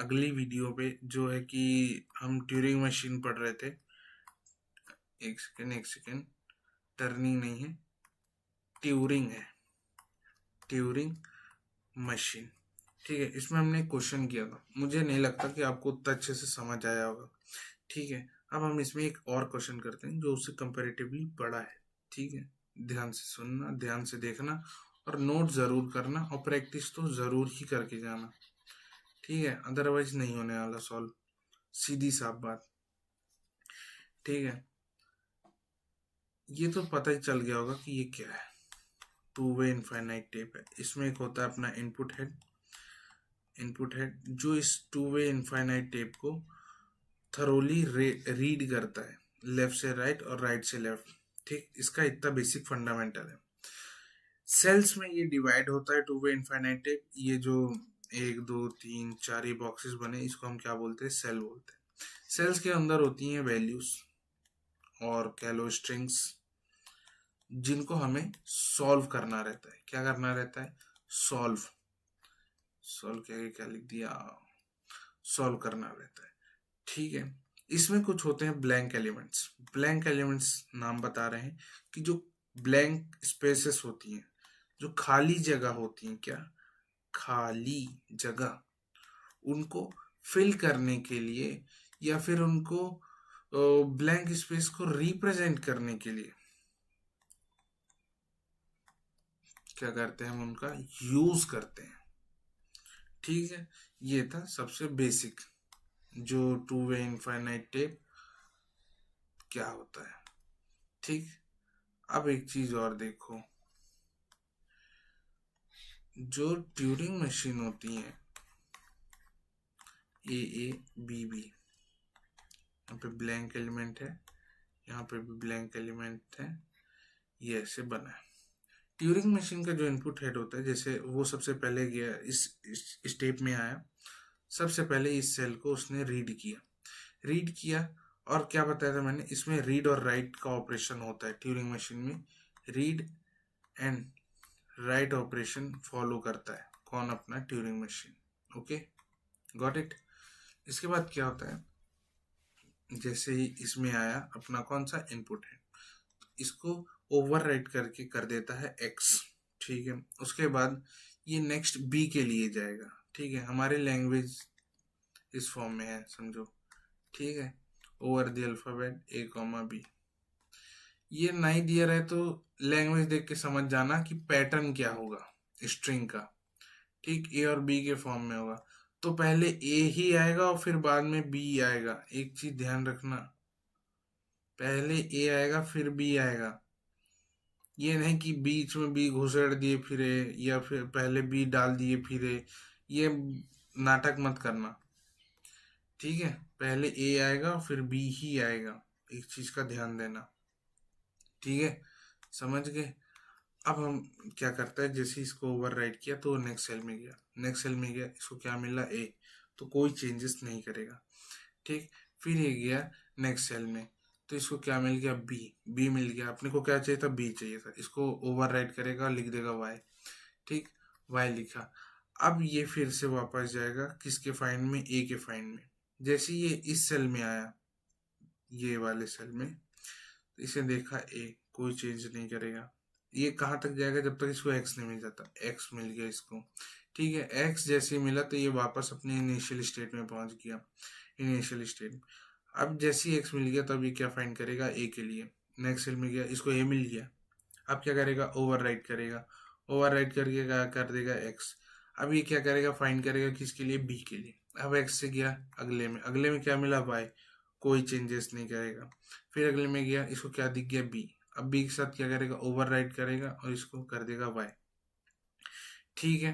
अगली वीडियो पे जो है कि हम ट्यूरिंग मशीन पढ़ रहे थे। एक सेकेंड, टर्निंग नहीं है, ट्यूरिंग है, ट्यूरिंग मशीन। ठीक है, इसमें हमने क्वेश्चन किया था, मुझे नहीं लगता कि आपको उतना अच्छे से समझ आया होगा। ठीक है, अब हम इसमें एक और क्वेश्चन करते हैं जो उससे कंपैरेटिवली बड़ा है। ठीक है, ध्यान से सुनना, ध्यान से देखना और नोट जरूर करना और प्रैक्टिस तो जरूर ही करके जाना। ठीक है, अदरवाइज नहीं होने वाला सॉल्व, सीधी साफ बात। ठीक है, ये तो पता ही चल गया होगा कि ये क्या है। टू वे इनफाइनाइट टेप है, इसमें एक होता है अपना इनपुट हेड, इनपुट हेड जो इस टू वे इनफाइनाइट टेप को थरोली रीड करता है, लेफ्ट से राइट और राइट से लेफ्ट। ठीक, इसका इतना बेसिक फंडामेंटल है। सेल्स में ये डिवाइड होता है टू वे इनफाइनाइट टेप। ये जो 1 2 3 4 ये बॉक्सेस बने, इसको हम क्या बोलते हैं, सेल बोलते हैं। सेल्स के अंदर होती हैं वैल्यूज और कैलो स्ट्रिंग्स, जिनको हमें सॉल्व करना रहता है। क्या करना रहता है, सॉल्व, सॉल्व क्या क्या लिख दिया, सॉल्व करना रहता है। ठीक है, इसमें कुछ होते हैं ब्लैंक एलिमेंट्स। ब्लैंक एलिमेंट्स नाम बता रहे हैं कि जो ब्लैंक स्पेसेस होती हैं, जो खाली जगह होती हैं, क्या खाली जगह, उनको फिल करने के लिए या फिर उनको ब्लैंक स्पेस को रिप्रेजेंट करने के लिए क्या करते हैं, हम उनका यूज करते हैं। ठीक है, ये था सबसे बेसिक, जो टू वे इनफाइनाइट टेप क्या होता है। ठीक, अब एक चीज और देखो, जो ट्यूरिंग मशीन होती है ए बी बी, यहाँ पे ब्लैंक एलिमेंट है, यहाँ पे भी ब्लैंक एलिमेंट है, ये ऐसे बना है। ट्यूरिंग मशीन का जो इनपुट हेड होता है, जैसे वो सबसे पहले गया इस स्टेप में आया, सबसे पहले इस सेल को उसने रीड किया। और क्या बताया था मैंने, इसमें रीड और राइट का ऑपरेशन होता है। ट्यूरिंग मशीन में read and write operation follow करता है कौन, अपना Turing machine. Okay, got it. इसके बाद क्या होता है, जैसे ही इसमें आया अपना कौन सा इनपुट है, इसको ओवर राइट करके कर देता है एक्स। ठीक है, उसके बाद ये नेक्स्ट बी के लिए जाएगा। ठीक है, हमारी लैंग्वेज इस फॉर्म में है, समझो। ठीक है, over the alphabet A comma B. ये नहीं दिया रहे तो लैंग्वेज देख के समझ जाना कि पैटर्न क्या होगा स्ट्रिंग का। ठीक, ए और बी के फॉर्म में होगा, तो पहले ए ही आएगा और फिर बाद में बी आएगा। एक चीज ध्यान रखना, पहले ए आएगा फिर बी आएगा। ये नहीं कि बीच में बी घुसेड़ दिए फिरे या फिर पहले बी डाल दिए फिरे, ये नाटक मत करना। ठीक है, पहले ए आएगा फिर बी ही आएगा, एक चीज का ध्यान देना। ठीक है, समझ गए। अब हम क्या करता है, जैसे इसको ओवर राइट किया तो नेक्स्ट सेल में गया, नेक्स्ट सेल में गया, इसको क्या मिला ए, तो कोई चेंजेस नहीं करेगा। ठीक, फिर ये गया नेक्स्ट सेल में, तो इसको क्या मिल गया, बी, बी मिल गया। अपने को क्या चाहिए था, बी चाहिए था, इसको ओवर राइट करेगा, लिख देगा वाई। ठीक, वाई लिखा। अब ये फिर से वापस जाएगा किसके फाइंड में, ए के फाइंड में। जैसे ये इस सेल में आया, ये वाले सेल में, तो इसे देखा ए, कोई चेंज नहीं करेगा। ये कहाँ तक जाएगा, जब तक इसको एक्स नहीं मिल जाता। एक्स मिल गया इसको। ठीक है, एक्स जैसे ही मिला तो ये वापस अपने इनिशियल स्टेट में पहुंच गया, इनिशियल स्टेट। अब जैसे ही एक्स मिल गया, तब ये क्या फाइंड करेगा, ए के लिए। नेक्स्ट सेल में गया, इसको ए मिल गया। अब क्या करेगा, ओवर राइट करेगा, ओवर राइट करके क्या कर देगा, एक्स। अब ये क्या करेगा, फाइंड करेगा किसके लिए, बी के लिए। अब एक्स से गया अगले में, अगले में क्या मिला, वाई, कोई चेंजेस नहीं करेगा। फिर अगले में गया, इसको क्या दिख गया, बी। अब बी के साथ क्या करेगा, ओवर राइट करेगा और इसको कर देगा वाई। ठीक है,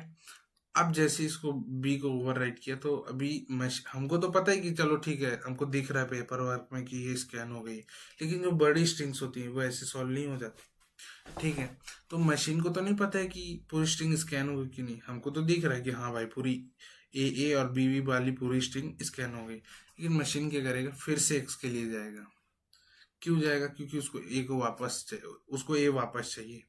अब जैसे इसको बी को ओवर राइट किया तो अभी हमको तो पता है कि चलो ठीक है, हमको दिख रहा है पेपर वर्क में कि ये स्कैन हो गई, लेकिन जो बड़ी स्ट्रिंग्स होती है वो ऐसे सॉल्व नहीं हो जाती। ठीक है, तो मशीन को तो नहीं पता है कि पूरी स्ट्रिंग स्कैन होगी कि नहीं, हमको तो दिख रहा है कि हाँ भाई पूरी ए और बी वाली पूरी स्ट्रिंग स्कैन हो गई, लेकिन मशीन क्या करेगा, फिर से एक्स के लिए जाएगा। क्यों जाएगा, क्योंकि उसको ए को वापस चाहिए, उसको ए वापस चाहिए।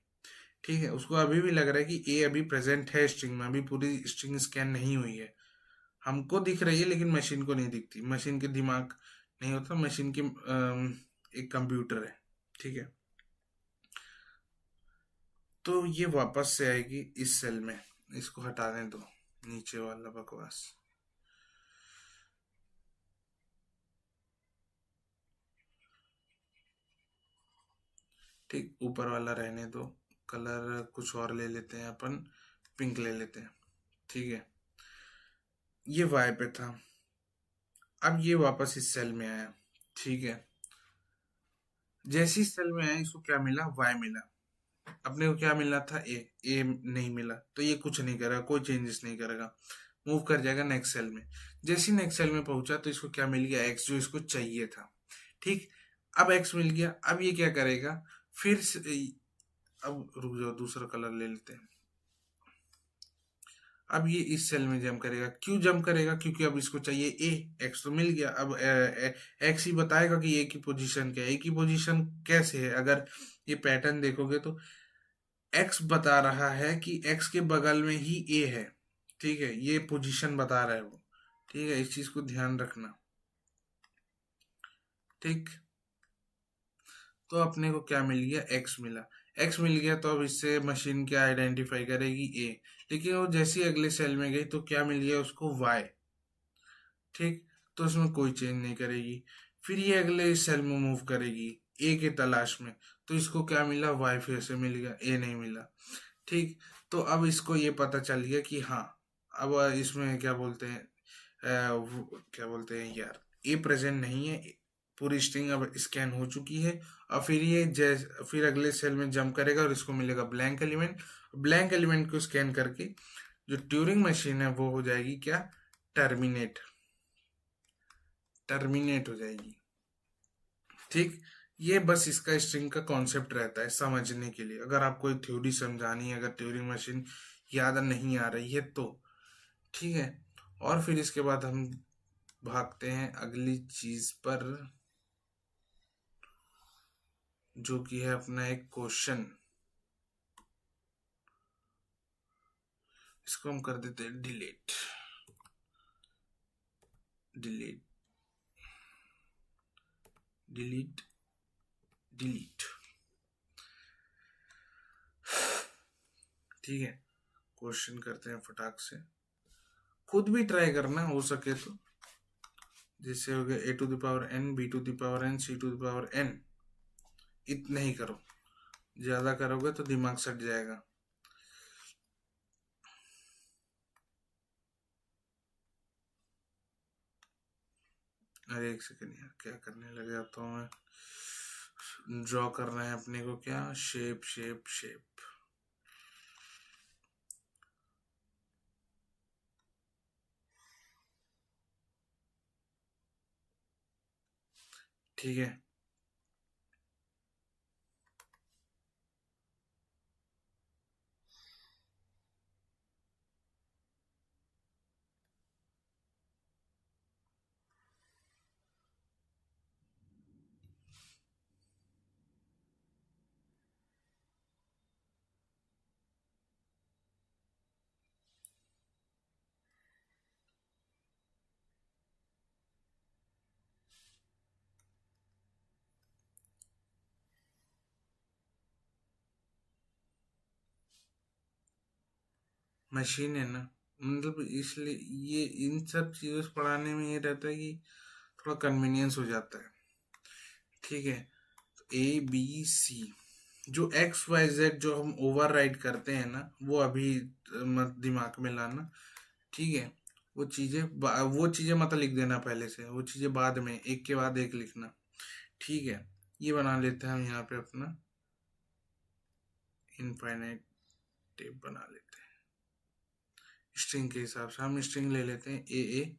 ठीक है, उसको अभी भी लग रहा है कि ए अभी प्रेजेंट है स्ट्रिंग में, अभी पूरी स्ट्रिंग स्कैन नहीं हुई है। हमको दिख रही है लेकिन मशीन को नहीं दिखती, मशीन के दिमाग नहीं होता, मशीन की एक कंप्यूटर है, ठीक है। तो ये वापस से आएगी इस सेल में, इसको हटा दें तो नीचे वाला बकवास। ठीक, ऊपर वाला रहने दो, कलर कुछ और ले लेते हैं अपन, पिंक ले लेते हैं, ठीक है। ये वाई पे था, अब ये वापस इस सेल में आया, ठीक है। जैसे इस सेल में आया इसको क्या मिला, वाई मिला। अपने को क्या मिलना था, ए नहीं मिला, तो ये कुछ नहीं करेगा, कोई चेंजेस नहीं करेगा, मूव कर जाएगा नेक्स्ट सेल में। जैसे ही नेक्स्ट सेल में पहुंचा तो इसको क्या मिल गया, एक्स, जो इसको चाहिए था, ठीक। अब एक्स मिल गया, अब ये क्या करेगा, फिर अब रुक जाओ, दूसरा कलर ले लेते हैं। अब ये इस सेल में जंप करेगा, क्यों जंप करेगा, क्योंकि अब इसको चाहिए ए, एक्स तो मिल गया, अब एक्स ही बताएगा कि ए की पोजीशन क्या है। ए की पोजीशन कैसे है, अगर ये पैटर्न देखोगे तो एक्स बता रहा है कि एक्स के बगल में ही ए है, ठीक है, ये पोजीशन बता रहा है वो, ठीक है, इस चीज को ध्यान रखना, ठीक। तो अपने को क्या मिल गया, एक्स मिला, एक्स मिल गया, तो अब इससे मशीन क्या आइडेंटिफाई करेगी, ए। लेकिन वो जैसे ही अगले सेल में गई तो क्या मिल गया उसको, वाई, ठीक। तो उसमें कोई चेंज नहीं करेगी, फिर ये अगले सेल में मूव करेगी ए के तलाश में, तो इसको क्या मिला, वाई फिर से मिल गया, ए नहीं मिला, ठीक। तो अब इसको ये पता चल गया कि हाँ, अब इसमें क्या बोलते हैं, क्या बोलते हैं यार, ए प्रेजेंट नहीं है, पूरी स्ट्रिंग अब स्कैन हो चुकी है। और फिर ये फिर अगले सेल में जंप करेगा और इसको मिलेगा ब्लैंक एलिमेंट, ब्लैंक एलिमेंट को स्कैन करके जो ट्यूरिंग मशीन है वो हो जाएगी क्या, टर्मिनेट, टर्मिनेट हो जाएगी, ठीक। ये बस इसका स्ट्रिंग का कॉन्सेप्ट रहता है समझने के लिए, अगर आपको थ्योरी समझानी है, अगर ट्यूरिंग मशीन याद नहीं आ रही है तो, ठीक है। और फिर इसके बाद हम भागते हैं अगली चीज पर, जो कि है अपना एक क्वेश्चन, इसको हम कर देते हैं डिलीट, डिलीट, डिलीट, डिलीट, ठीक है। क्वेश्चन करते हैं फटाक से, खुद भी ट्राई करना हो सके तो, जैसे हो गया A to the power N, B to the power N, C to the power N, इतना ही करो, ज्यादा करोगे तो दिमाग सट जाएगा। अरे एक सेकंड यार, क्या करने लग जाता हूँ मैं, ड्रॉ करना है अपने को क्या, शेप शेप शेप, ठीक है। मशीन है ना, मतलब इसलिए ये इन सब चीजों से पढ़ाने में ये रहता है कि थोड़ा कन्वीनियंस हो जाता है, ठीक है। तो ए बी सी, जो एक्स वाई जेड जो हम ओवर राइड करते हैं ना, वो अभी मत दिमाग में लाना, ठीक है। वो चीजें मत लिख देना पहले से, वो चीजें बाद में, एक के बाद एक लिखना, ठीक है। ये बना लेते हैं हम यहाँ पे अपना इनफाइनाइट टेप बना लेते हैं, स्ट्रिंग के हिसाब से हम स्ट्रिंग ले लेते हैं, ए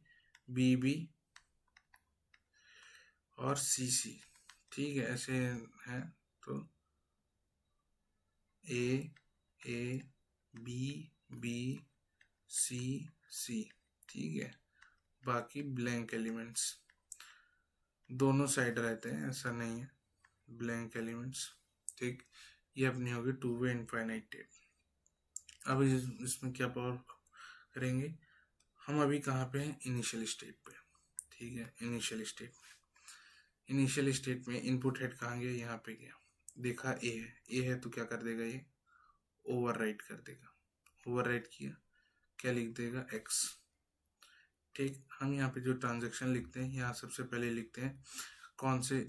बी बी और सी सी, ठीक है, ऐसे है। तो ए बी बी सी सी, ठीक है। बाकी ब्लैंक एलिमेंट्स दोनों साइड रहते हैं, ऐसा नहीं है, ब्लैंक एलिमेंट्स, ठीक। ये अपनी होगी टू वे इनफाइनाइट टेप। अब इसमें क्या पावर करेंगे हम अभी कहाँ पे हैं, इनिशियल स्टेट पे। ठीक है, इनिशियल स्टेट में, इनिशियल स्टेट में इनपुट हेड कहाँ गया, यहाँ पे गया, देखा ए है, ए है तो क्या कर देगा, ये ओवरराइट कर देगा, ओवरराइट किया, क्या लिख देगा, एक्स। ठीक, हम यहाँ पे जो ट्रांजेक्शन लिखते हैं, यहाँ सबसे पहले लिखते हैं कौन से,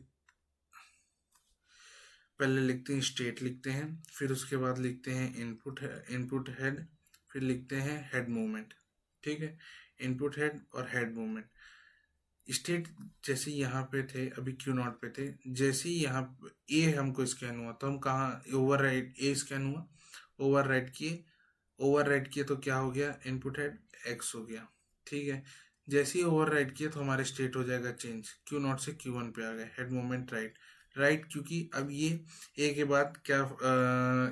पहले लिखते हैं स्टेट लिखते हैं, फिर उसके बाद लिखते हैं इनपुट हेड, फिर लिखते हैं हेड मूवमेंट। ठीक है, इनपुट हेड और हेड मूवमेंट। स्टेट जैसे यहाँ पे थे, अभी क्यू नॉट पे थे, जैसे ही यहाँ ए हमको स्कैन हुआ तो हम कहाँ, ओवर राइट, ए स्कैन हुआ, ओवर राइट किए, ओवर राइट किए तो क्या हो गया, इनपुट हेड एक्स हो गया। ठीक है, जैसे ही ओवर राइट किए तो हमारे स्टेट हो जाएगा चेंज, क्यू नॉट से क्यू वन पे आ गए, हेड मूवमेंट राइट, राइट क्योंकि अब ये ए के बाद क्या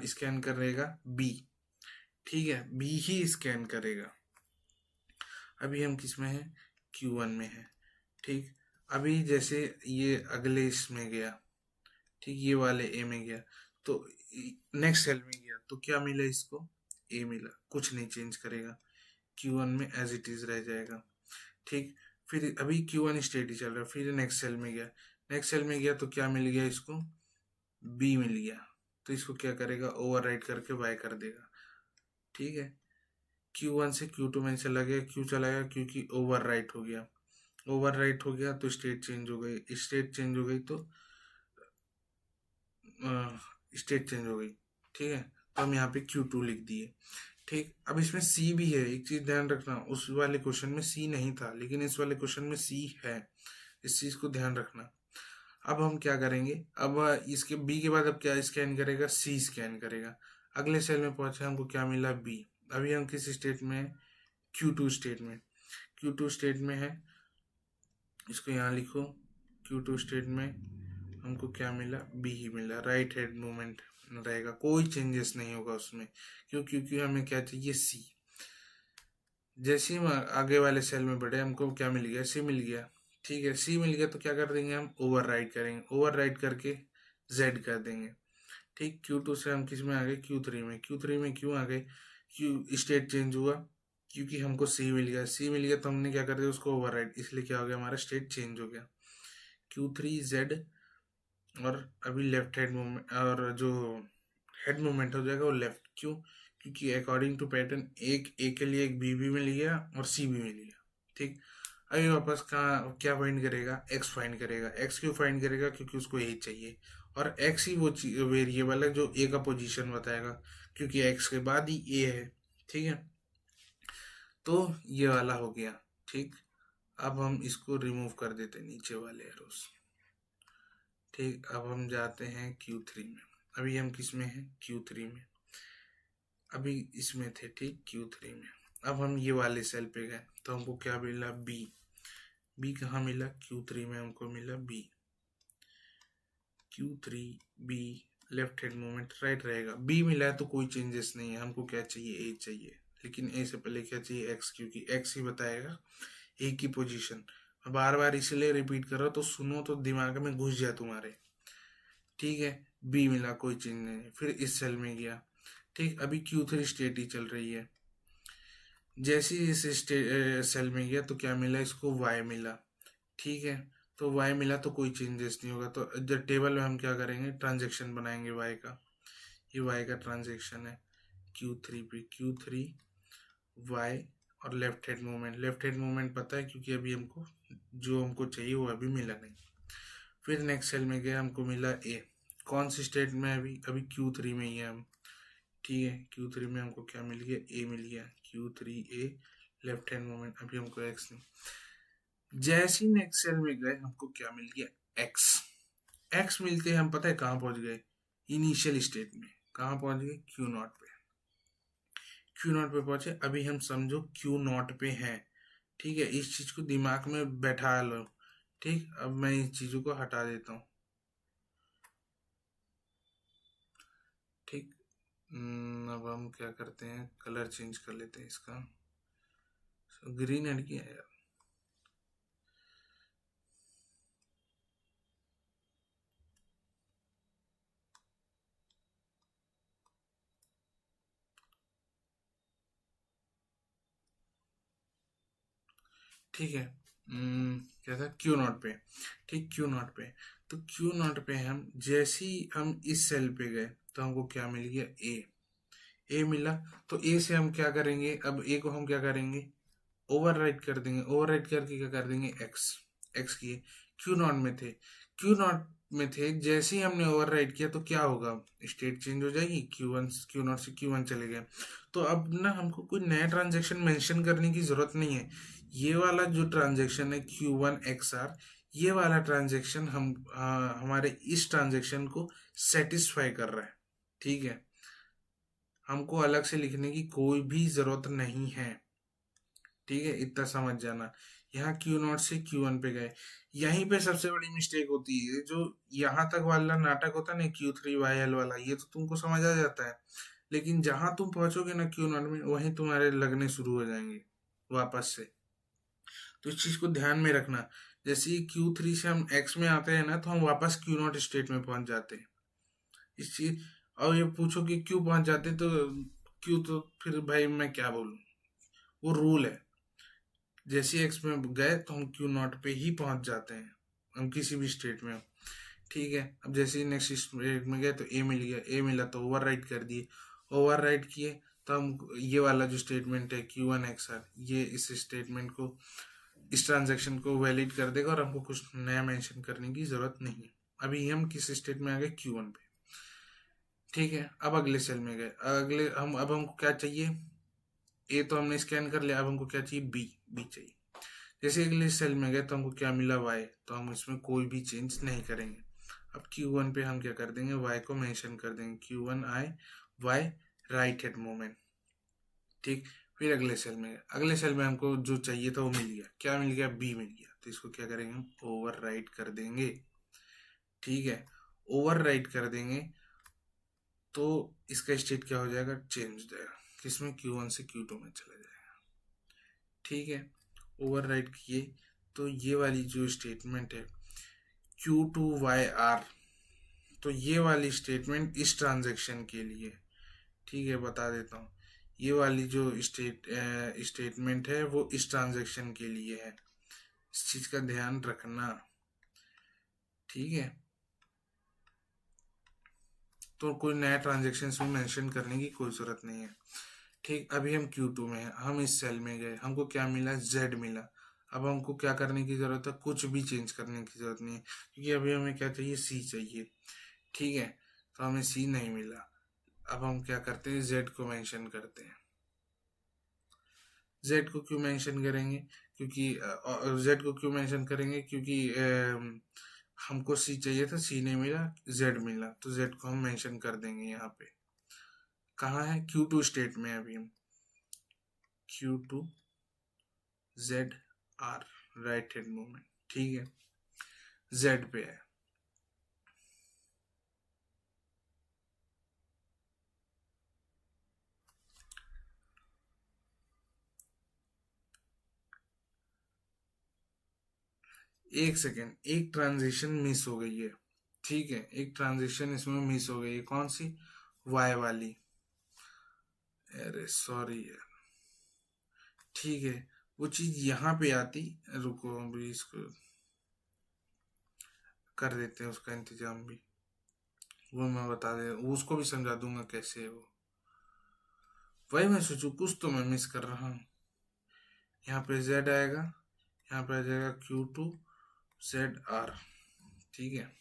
स्कैन करेगा, बी। ठीक है, बी ही स्कैन करेगा। अभी हम किस में हैं, क्यू वन में है। ठीक, अभी जैसे ये अगले इसमें गया, ठीक, ये वाले ए में गया, तो नेक्स्ट सेल में गया तो क्या मिला इसको, ए मिला, कुछ नहीं चेंज करेगा, क्यू वन में एज इट इज रह जाएगा। ठीक, फिर अभी क्यू वन स्टेट ही चल रहा है, फिर नेक्स्ट सेल में गया, नेक्स्ट सेल में गया तो क्या मिल गया इसको, बी मिल गया, तो इसको क्या करेगा, ओवर राइट करके वाई कर देगा। ठीक है, क्यू वन से क्यू टू में चला गया, क्यों चला गया, क्योंकि ओवर राइट हो गया, ओवर राइट हो गया तो स्टेट चेंज हो गई, स्टेट चेंज हो गई तो स्टेट चेंज हो गई। ठीक है, तो हम यहाँ पे Q2 लिख दिए। ठीक, अब इसमें C भी है, एक चीज ध्यान रखना, उस वाले क्वेश्चन में C नहीं था लेकिन इस वाले क्वेश्चन में C है, इस चीज को ध्यान रखना। अब हम क्या करेंगे, अब इसके B के बाद अब क्या स्कैन करेगा, C स्कैन करेगा, अगले सेल में पहुंचे, हमको क्या मिला, B। अभी हम किस स्टेट में है, Q2 स्टेट में, Q2 स्टेट में है, इसको यहाँ लिखो, Q2 स्टेट में हमको क्या मिला, बी ही मिला, राइट हेड मूवमेंट रहेगा, कोई चेंजेस नहीं होगा उसमें, क्योंकि हमें क्या चाहिए, सी। जैसे ही हम आगे वाले सेल में बढ़े, हमको क्या मिल गया, सी मिल गया। ठीक है, सी मिल गया तो क्या कर देंगे, हम ओवर राइट करेंगे, ओवर राइट करके जेड कर देंगे। ठीक, Q2 से हम किस में आ गए, Q3 में, Q3 में क्यों आ गए, क्यू स्टेट चेंज हुआ, क्योंकि हमको सी मिल गया, सी मिल गया तो हमने क्या कर दिया, उसको ओवर राइट, इसलिए क्या हो गया, हमारा स्टेट चेंज हो गया, Q3 जेड। और अभी लेफ्ट हेड मूवमेंट, और जो हेड मूवमेंट हो जाएगा वो लेफ्ट, क्यों, क्योंकि अकॉर्डिंग टू पैटर्न एक ए के लिए एक बी भी मिल गया और सी भी मिल गया। ठीक, अभी वापस कहाँ क्या फाइंड करेगा, एक्स फाइंड करेगा, एक्स क्यों फाइंड करेगा, क्योंकि उसको यही चाहिए, और एक्स ही वो वेरिएबल है जो ए का पोजीशन बताएगा, क्योंकि एक्स के बाद ही ए है। ठीक है, तो ये वाला हो गया। ठीक, अब हम इसको रिमूव कर देते नीचे वाले एरोस। ठीक, अब हम जाते हैं Q3 में, अभी हम किस में हैं, Q3 में, अभी इसमें थे, ठीक, Q3 में। अब हम ये वाले सेल पे गए तो हमको क्या मिला, बी। बी कहाँ मिला, Q3 में हमको मिला B, Q3 B, left hand movement right रहेगा, बी मिला है तो कोई चेंजेस नहीं है, हमको क्या चाहिए, ए चाहिए, लेकिन ए से पहले क्या चाहिए, एक्स, क्योंकि एक्स ही बताएगा ए की पोजीशन। बार बार इसलिए रिपीट करो तो सुनो तो दिमाग में घुस जाए तुम्हारे। ठीक है, बी मिला, कोई चेंज नहीं, फिर इस सेल में गया। ठीक, अभी Q3 स्टेट ही चल रही है, जैसे ही इस सेल में गया तो क्या मिला, इसको वाई मिला। ठीक है, तो वाई मिला तो कोई चेंजेस नहीं होगा, तो जब टेबल में हम क्या करेंगे, ट्रांजेक्शन बनाएंगे वाई का, ये वाई का ट्रांजेक्शन है, Q3 पे Q3 वाई, और left hand movement, left hand movement पता है क्योंकि अभी हमको जो हमको चाहिए वो अभी मिला नहीं। फिर नेक्स्ट सेल में गया, हमको मिला ए, कौन सी स्टेट में, अभी Q3 में ही है हम। ठीक है, Q3 में हमको क्या मिल गया, ए मिल गया, Q3 ए, लेफ्ट हैंड मूवमेंट, अभी हमको एक्स नहीं। जैसे ही नेक्स्ट सेल में गए हमको क्या मिल गया, एक्स। एक्स मिलते हम पता है कहाँ पहुंच गए, इनिशियल स्टेट में, कहाँ पहुंच गए, Q0 पे, Q0 पे पहुंचे। अभी हम समझो Q0 पे हैं। ठीक है, इस चीज को दिमाग में बैठा लो। ठीक, अब मैं इस चीजों को हटा देता हूँ। ठीक, अब हम क्या करते हैं, कलर चेंज कर लेते हैं इसका, ग्रीन एड किया है यार। ठीक है। क्या था, क्यू नॉट पे। ठीक, क्यू नॉट पे। तो क्यू नॉट पे हम जैसे ही हम इस सेल पे गए तो हमको क्या मिल गया, ए मिला। तो ए से हम क्या करेंगे, अब ए को हम क्या करेंगे, ओवरराइट कर देंगे। ओवरराइट करके क्या कर देंगे, एक्स। एक्स किए, क्यू नॉट में थे, क्यू नॉट में थे, जैसे ही हमने ओवरराइट किया तो क्या होगा, स्टेट चेंज हो जाएगी, क्यू नॉट से क्यू वन चले गए। तो अब ना हमको कोई नया ट्रांजेक्शन मेंशन करने की जरूरत नहीं है। ये वाला जो ट्रांजेक्शन है क्यू वन एक्स आर, ये वाला ट्रांजेक्शन हमारे इस ट्रांजेक्शन को सेटिस्फाई कर रहा है। ठीक है, हमको अलग से लिखने की कोई भी जरूरत नहीं है। ठीक है, इतना समझ जाना। यहाँ क्यू नॉट से क्यू वन पे गए, यहीं पे सबसे बड़ी मिस्टेक होती है। जो यहाँ तक वाला नाटक होता है ना, क्यू थ्री वाई एल वाला, ये तो तुमको समझ आ जाता है। लेकिन जहां तुम पहुंचोगे ना क्यू नॉट में, वहीं तुम्हारे लगने शुरू हो जाएंगे वापस से। तो इस चीज को ध्यान में रखना। जैसे ही क्यू थ्री से हम एक्स में आते हैं ना, तो हम वापस क्यू नॉट स्टेट में पहुंच जाते हैं। इस चीज, और ये पूछो कि क्यों पहुंच जाते हैं, तो क्यों, तो फिर भाई मैं क्या बोलूं, वो रूल है। जैसे एक्स में गए तो हम क्यू नॉट पे ही पहुंच जाते हैं, हम किसी भी स्टेट में हो। ठीक है, अब जैसे ही नेक्स्ट स्टेट में गए तो ए मिल गया, ए मिला तो ओवर राइट कर दिए। ओवर राइट किए तो हम ये वाला जो स्टेटमेंट है क्यू वन एक्स आर, ये इस स्टेटमेंट को, इस ट्रांजेक्शन को वैलिड कर देगा, और हमको कुछ नया मेंशन करने की जरूरत नहीं है। अभी हम किस स्टेट में आ गए, क्यू वन पे। ठीक है, अब अगले सेल में गए, अगले हम अब हमको क्या चाहिए, ए तो हमने स्कैन कर लिया, अब हमको क्या चाहिए, बी। बी चाहिए। जैसे अगले सेल में गए तो हमको क्या मिला, वाई, तो हम इसमें कोई भी चेंज नहीं करेंगे। अब क्यू वन पे हम क्या कर देंगे, वाई को मेंशन कर देंगे, क्यू वन आई वाई राइट हेड मूवमेंट। ठीक, फिर अगले सेल में गए, अगले सेल में हमको जो चाहिए था वो मिल गया, क्या मिल गया, बी मिल गया। तो इसको क्या करेंगे, हम ओवर राइट कर देंगे। ठीक है, ओवर राइट कर देंगे तो इसका स्टेट क्या हो जाएगा, चेंज हो जाएगा, किसमें, क्यू वन से क्यू टू में चला जाएगा। ठीक है, ओवर राइट किए तो ये वाली जो स्टेटमेंट है क्यू टू वाई आर, तो ये वाली स्टेटमेंट इस ट्रांजेक्शन के लिए। ठीक है, बता देता हूँ, ये वाली जो स्टेटमेंट है वो इस ट्रांजेक्शन के लिए है। इस चीज का ध्यान रखना। ठीक है, तो कोई नया ट्रांजेक्शन में मेंशन करने की कोई जरूरत नहीं है। ठीक, अभी हम Q2 में हैं, हम इस सेल में गए, हमको क्या मिला, Z मिला। अब हमको क्या करने की जरूरत है, कुछ भी चेंज करने की जरूरत नहीं है, क्योंकि अभी हमें क्या चाहिए, C चाहिए। ठीक है, तो हमें C नहीं मिला। अब हम क्या करते हैं, Z को मेंशन करते हैं। Z को क्यों मेंशन करेंगे, क्योंकि Z को क्यों मेंशन करेंगे, क्योंकि हमको C चाहिए था, C नहीं मिला, Z मिला, तो Z को हम मेंशन कर देंगे यहाँ पे। कहाँ है, Q2 स्टेट में अभी हम, Q2 ZR right hand movement. ठीक है, Z पे है। एक सेकेंड, एक ट्रांजिशन मिस हो गई है। ठीक है, एक ट्रांजिशन इसमें मिस हो गई है, कौन सी, Y वाली। अरे सॉरी यार। ठीक है, वो चीज यहाँ पे आती, रुको अभी इसको कर देते हैं, उसका इंतजाम भी, वो मैं बता दे, उसको भी समझा दूंगा कैसे है वो। वही मैं सोचू, कुछ तो मैं मिस कर रहा हूँ। यहाँ पे Z आएगा, यहाँ पे आ जाएगा Q2ZR। ठीक है,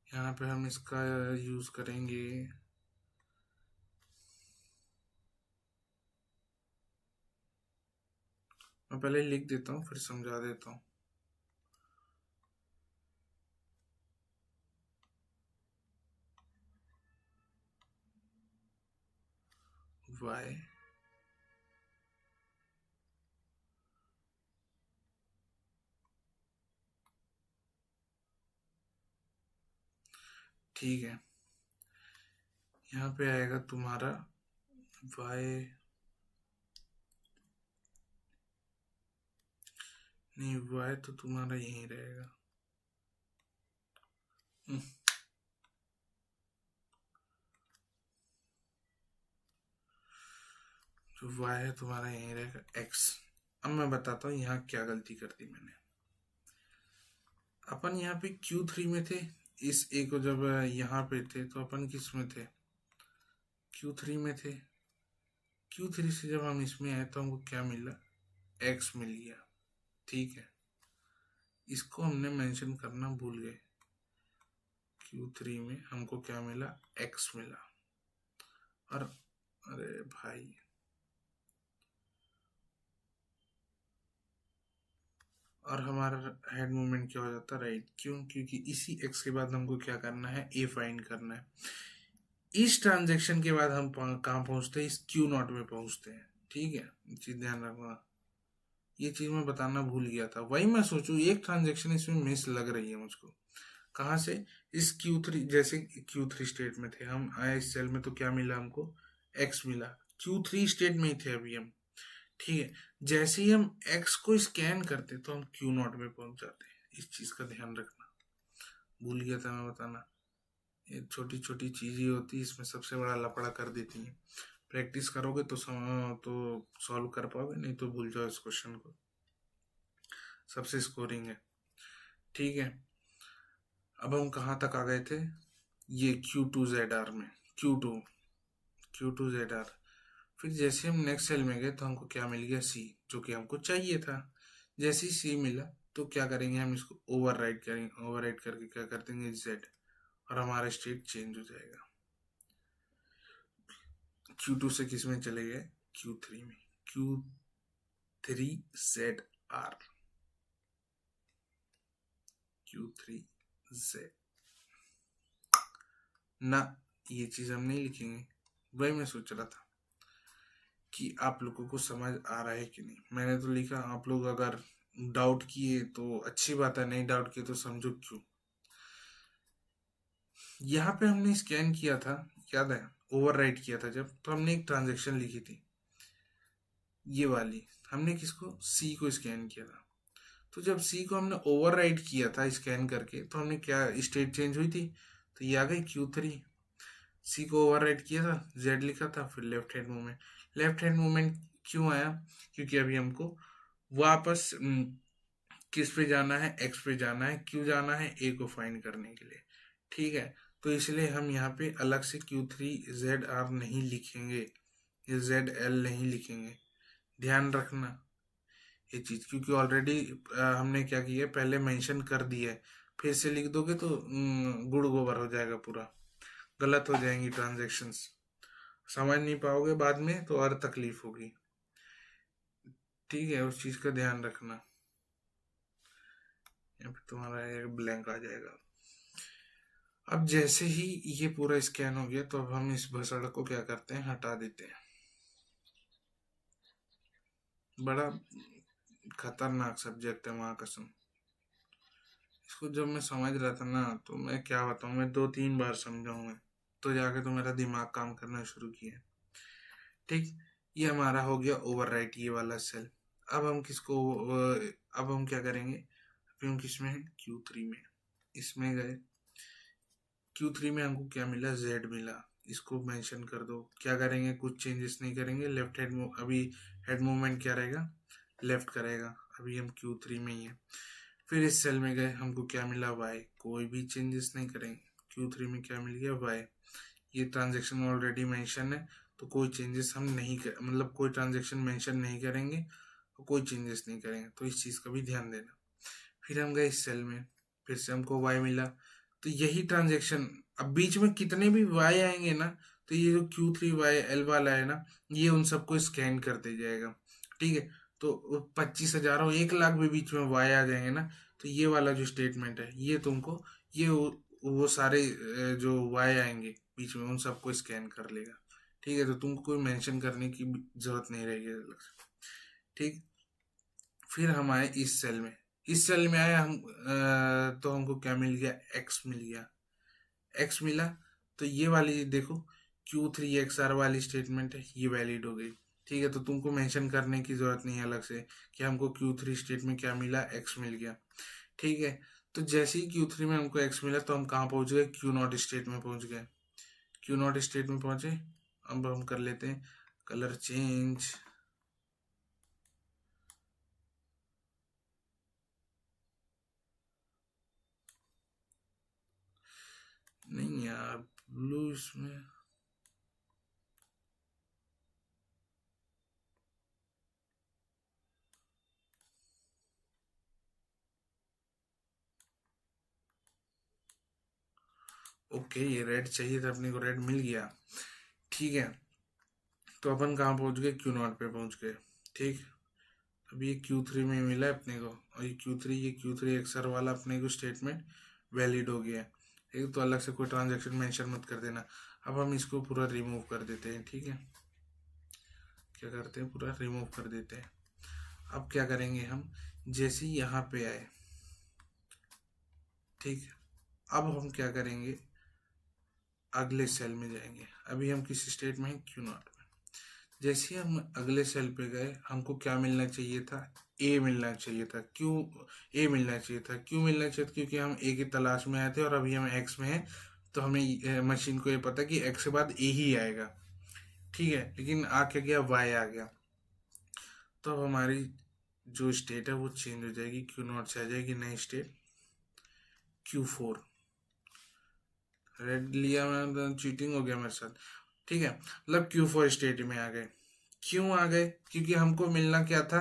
यहाँ पे हम इसका यूज करेंगे, मैं पहले लिख देता हूँ फिर समझा देता हूँ। Y ठीक है, यहाँ पे आएगा तुम्हारा Y, नहीं Y तो तुम्हारा यहीं रहेगा। जो Y है तुम्हारा यहीं रहेगा, X। अब मैं बताता हूँ यहाँ क्या गलती कर दी मैंने। अपन यहाँ पे Q3 में थे, इस ए को जब यहाँ पे थे तो अपन किस में थे, Q3 में थे। Q3 से जब हम इसमें आए तो हमको क्या मिला, X मिल गया। ठीक है, इसको हमने मेंशन करना भूल गए। Q3 में हमको क्या मिला, X मिला। और अरे भाई, और हमारा हेड मूवमेंट क्या हो जाता है, राइट। क्यों, क्योंकि इसी X के बाद हमको क्या करना है, A फाइंड करना है। इस ट्रांजेक्शन के बाद हम कहाँ पहुंचते हैं, इस Q0 में पहुंचते हैं। ठीक है, चीज ध्यान रखना, ये चीज मैं बताना भूल गया था। वही मैं सोचूं एक ट्रांजेक्शन इसमें मिस लग रही है मुझको। कहाँ से, इस Q3, जैसे Q3 स्टेट में थे हम, आए इस सेल में तो क्या मिला हमको, X मिला। Q3 स्टेट में ही थे अभी हम। ठीक है, जैसे ही हम X को स्कैन करते तो हम Q0 में पहुंच जाते हैं। इस चीज का ध्यान रखना, भूल गया था मैं बताना। ये छोटी छोटी चीजें होती है, इसमें सबसे बड़ा लफड़ा कर देती है। प्रैक्टिस करोगे तो सॉल्व कर पाओगे, नहीं तो भूल जाओ इस क्वेश्चन को। सबसे स्कोरिंग है। ठीक है, अब हम कहाँ तक आ गए थे, ये Q2ZR में, Q2ZR। फिर जैसे हम नेक्स्ट सेल में गए तो हमको क्या मिल गया, C, जो कि हमको चाहिए था। जैसे ही C मिला तो क्या करेंगे, हम इसको ओवरराइट करेंगे, ओवरराइट करके क्या कर देंगे, Z, और हमारा स्टेट चेंज हो जाएगा। Q2 से किस में चले गए, Q3 में, Q3ZR, Q3Z ना, ये चीज हम नहीं लिखेंगे। वही मैं सोच रहा था कि आप लोगों को समझ आ रहा है कि नहीं। मैंने तो लिखा, आप लोग अगर डाउट किए तो अच्छी बात है, नहीं डाउट किए तो समझो क्यों। यहाँ पे हमने स्कैन किया था, याद है, ओवरराइट किया था जब, तो हमने एक ट्रांजेक्शन लिखी थी, ये वाली। हमने किसको, C को स्कैन किया था। तो जब C को हमने ओवरराइट किया था स्कैन करके, तो हमने क्या, स्टेट चेंज हुई थी, तो ये आ गई Q3। C को ओवरराइट किया था, Z लिखा था, फिर left hand movement. Left hand movement क्यों आया, क्योंकि अभी हमको वापस किस पे जाना है, X पे जाना है। क्यों जाना है, A को फाइंड करने के लिए। ठीक है, तो इसलिए हम यहाँ पे अलग से Q3ZR नहीं लिखेंगे, ये ZL नहीं लिखेंगे। ध्यान रखना ये चीज, क्योंकि ऑलरेडी हमने क्या किया, पहले मेंशन कर दिया है। फिर से लिख दोगे तो गुड़ गोबर हो जाएगा पूरा, गलत हो जाएंगी ट्रांजेक्शन्स, समझ नहीं पाओगे बाद में तो और तकलीफ होगी। ठीक है, उस चीज का ध्यान रखना। यहाँ पे तुम्हारा एक ब्लैंक आ जाएगा। अब जैसे ही ये पूरा स्कैन हो गया तो अब हम इस भसड़ को क्या करते हैं, हटा देते हैं। बड़ा खतरनाक सब्जेक्ट है वहां, कसम। इसको जब मैं समझ रहा था ना, तो मैं क्या बताऊं, मैं 2-3 बार समझाऊं मैं, तो जाके तो मेरा दिमाग काम करना शुरू किया। ठीक, ये हमारा हो गया ओवरराइट, ये वाला सेल। अब हम किसको, अब हम क्या करेंगे, अभी हम किस में है, Q3 में। इसमें गए, Q3 में हमको क्या मिला, Z मिला। इसको मेंशन कर दो। क्या करेंगे, कुछ चेंजेस नहीं करेंगे। लेफ्ट हैंड अभी हेड मूवमेंट क्या रहेगा, लेफ्ट करेगा। अभी हम Q3 में ही है। फिर इस सेल में गए, हमको क्या मिला, Y। कोई भी चेंजेस नहीं करेंगे। Q3 में क्या मिल गया, Y। ये ट्रांजेक्शन ऑलरेडी मेंशन है, तो कोई चेंजेस हम नहीं कर, मतलब कोई ट्रांजेक्शन मेंशन नहीं करेंगे, तो कोई चेंजेस नहीं करेंगे। तो इस चीज का भी ध्यान देना। फिर हम गए इस सेल में, फिर से हमको Y मिला, तो यही ट्रांजेक्शन, अब बीच में कितने भी Y आएंगे ना, तो ये जो Q3YL वाला है ना, ये उन सबको स्कैन करते जाएगा। ठीक है, तो 25,000 और 1 लाख भी बीच में Y आ जाएंगे ना, तो ये वाला जो स्टेटमेंट है, ये तुमको, ये वो सारे जो Y आएंगे बीच में, उन सबको स्कैन कर लेगा। ठीक है, तो तुमको कोई मेंशन करने की जरूरत नहीं रहेगी अलग से। ठीक, फिर हम आए इस सेल में। इस सेल में आए हम, तो हमको क्या मिल गया, X मिल गया। X मिला, तो ये वाली देखो, Q3XR वाली स्टेटमेंट है, ये वैलिड हो गई। ठीक है, तो तुमको मेंशन करने की जरूरत नहीं है अलग से कि हमको Q3 स्टेट में क्या मिला, X मिल गया। ठीक है, तो जैसे ही Q3 में हमको X मिला तो हम कहाँ पहुंच गए, Q0 स्टेट में पहुंच गए। Q0 स्टेट में पहुंचे। अब हम कर लेते हैं कलर चेंज। नहीं यार, ब्लू इसमें ओके, ये रेड चाहिए था अपने को, रेड मिल गया। ठीक है, तो अपन कहाँ पहुंच गए, क्यू नॉट पे पहुंच गए। ठीक, अब ये Q3 में मिला है अपने को, और ये Q3 एक्सर वाला अपने को स्टेटमेंट वैलिड हो गया है। ठीक, तो अलग से कोई ट्रांजैक्शन मेंशन मत कर देना। अब हम इसको पूरा रिमूव कर देते हैं। ठीक है, क्या करते हैं, पूरा रिमूव कर देते हैं। अब क्या करेंगे हम, जैसे ही यहाँ पे आए, ठीक, अब हम क्या करेंगे, अगले सेल में जाएंगे। अभी हम किस स्टेट में हैं, Q नॉट में। जैसे ही हम अगले सेल पे गए, हमको क्या मिलना चाहिए था, ए मिलना चाहिए था। क्यों ए मिलना चाहिए था, क्यों मिलना चाहिए था, क्योंकि हम ए की तलाश में आए थे और अभी हम एक्स में हैं। तो हमें मशीन को ये पता कि एक्स के बाद ए ही आएगा। ठीक है, लेकिन आ क्या गया, वाई आ गया। तो अब हमारी जो स्टेट है वो चेंज हो जाएगी, Q नॉट से आ जाएगी नई स्टेट Q4। रेड लिया मैं तो चीटिंग हो गया मेरे साथ। ठीक है, मतलब Q4 स्टेट में आ गए। क्यों आ गए, क्योंकि हमको मिलना क्या था,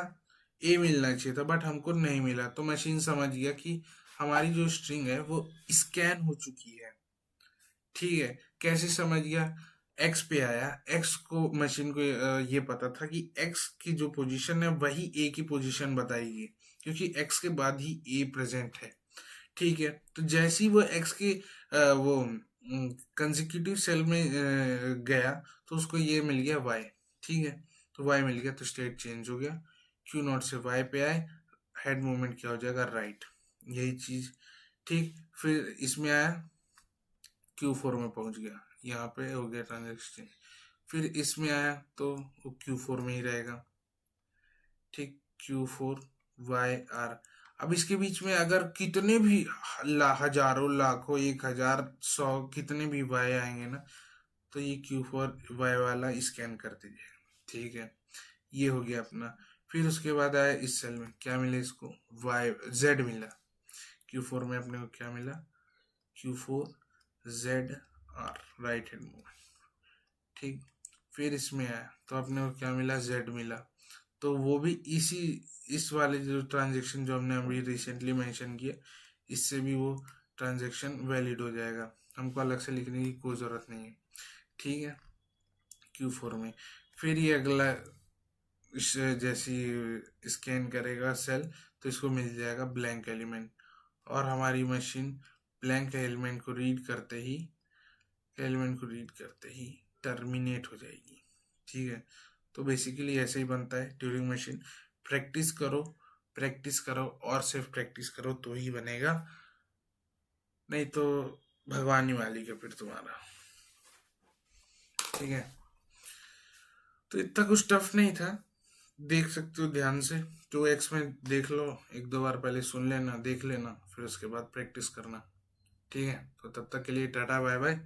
ए मिलना चाहिए था, बट हमको नहीं मिला। तो मशीन समझ गया कि हमारी जो स्ट्रिंग है वो स्कैन हो चुकी है। ठीक है, कैसे समझ गया, एक्स पे आया, एक्स को मशीन को ये पता था कि एक्स की जो पोजीशन है वही ए की पोजीशन बताएगी, क्योंकि एक्स के बाद ही ए प्रेजेंट है। ठीक है, तो जैसे ही वो एक्स के वो कंसेक्यूटिव सेल में गया, तो उसको ये मिल गया वाई। ठीक है, तो वाई मिल गया, तो स्टेट चेंज हो गया, Q नॉट से वाई पे आए, हेड मूवमेंट क्या हो जाएगा, राइट, यही चीज। ठीक, फिर इसमें आया, Q4 में पहुंच गया, यहाँ पे हो गया ट्रांजेक्शन। फिर इसमें आया तो वो Q4 में ही रहेगा। ठीक, Q4 YR। अब इसके बीच में अगर कितने भी हजारों लाखों 1000 100 कितने भी वाई आएंगे ना, तो ये Q4 Y वाला स्कैन कर दीजिए। ठीक है, ये हो गया अपना। फिर उसके बाद आया इस सेल में, क्या मिला इसको, Z मिला। Q4 में अपने को क्या मिला, Q4ZR, राइट हैंड मूव। ठीक, फिर इसमें आया तो अपने को क्या मिला, Z मिला। तो वो भी इसी इस वाले जो ट्रांजेक्शन जो हमने अभी रिसेंटली मेंशन किया, इससे भी वो ट्रांजेक्शन वैलिड हो जाएगा, हमको अलग से लिखने की कोई ज़रूरत नहीं है। ठीक है, Q4 में फिर ये अगला इस जैसी स्कैन करेगा सेल, तो इसको मिल जाएगा ब्लैंक एलिमेंट, और हमारी मशीन ब्लैंक एलिमेंट को रीड करते ही टर्मिनेट हो जाएगी। ठीक है, तो बेसिकली ऐसे ही बनता है ट्यूरिंग मशीन। प्रैक्टिस करो, प्रैक्टिस करो और सिर्फ प्रैक्टिस करो तो ही बनेगा, नहीं तो भगवान ही मालिक है फिर तुम्हारा। ठीक है, तो इतना कुछ टफ नहीं था, देख सकते हो ध्यान से। 2x में देख लो, एक दो बार पहले सुन लेना, देख लेना, फिर उसके बाद प्रैक्टिस करना। ठीक है, तो तब तक के लिए टाटा बाय बाय।